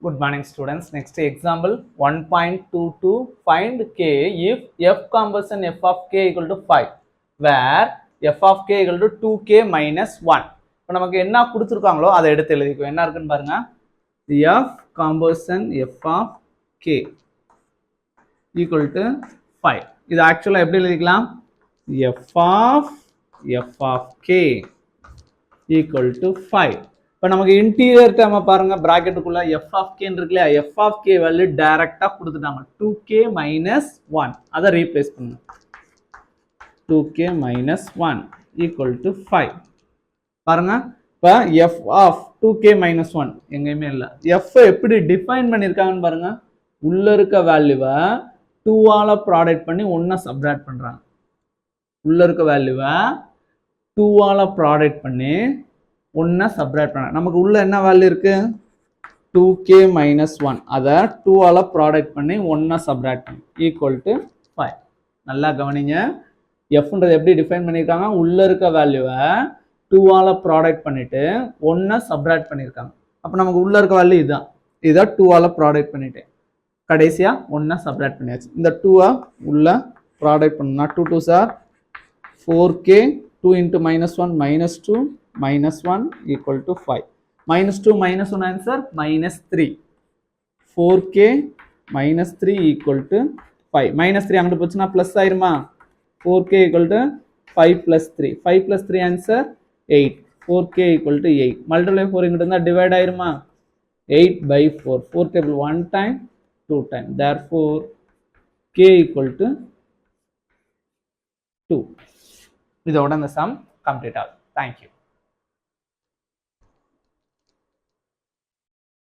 Good morning students. Next example 1.22 find k if f composition f of k equal to 5 where f of k equal to 2k minus 1. இப்போ நமக்கு என்ன கொடுத்துருக்காங்களோ அதை எடுத்து எழுதிக்குவோம். என்ன இருக்குன்னு பாருங்க. f composition f of k equal to 5. இது ஆக்சுவலா எப்படி எழுதிக்கலாம்? f of k equal to 5. இப்போ நமக்கு இன்டீரியர் டேர்மை பாருங்க, பிராக்கெட்டுக்குள்ள f of k இருக்கு இல்லையா, f of k வேல்யூ டைரக்டா கொடுத்துட்டாங்க 2k minus 1. அதை ரீப்ளேஸ் பண்ணுங்க. 2k minus 1 equal to 5. பாருங்க, இப்போ f of 2k minus 1 எங்கேயுமே இல்லை. f எப்படி டிஃபைன் பண்ணியிருக்காங்கன்னு பாருங்க. உள்ள இருக்க வேல்யூவை 2 ஆல ப்ராடக்ட் பண்ணி 1 சப்ட்ராக்ட் பண்றாங்க. உள்ள இருக்க வேல்யூவை 2 ஆல ப்ராடக்ட் பண்ணி 1 சப்ட்ராக்ட் பண்ண. நமக்கு உள்ள என்ன வேல்யூ இருக்கு? 2k minus 1. அதை 2 ஆல ப்ராடக்ட் பண்ணி 1 சப்ட்ராக்ட் பண்ணி ஈக்குவல் டு 5. நல்லா கவனிங்க, fன்றது எப்படி டிஃபைன் பண்ணியிருக்காங்க? உள்ள இருக்க வேல்யூவை 2 ஆல ப்ராடக்ட் பண்ணிட்டு 1 சப்ட்ராக்ட் பண்ணியிருக்காங்க. அப்போ நமக்கு உள்ள இருக்க வேல்யூ இதுதான். இதை 2 ஆல ப்ராடக்ட் பண்ணிட்டு கடைசியா 1 சப்ட்ராக்ட் பண்ணியாச்சு. இந்த 2 உள்ள ப்ராடக்ட் பண்ணா 2 2s are 4k, 2 into minus 1 minus 2 minus 1 equal to 5. Minus 2 minus 1 answer minus 3. 4k minus 3 equal to 5. Minus 3 அங்கிட்டு போச்சுன்னா plus ஆயிருமா? 4k equal to 5 plus 3. 5 plus 3 answer 8. 4k equal to 8. Multiply 4 இங்கிட்டு இருந்தா divide ஆயிருமா? 8 by 4. 4 table 1 time 2 time. Therefore k equal to 2. இதோட இந்த sum complete ஆகும். Thank you.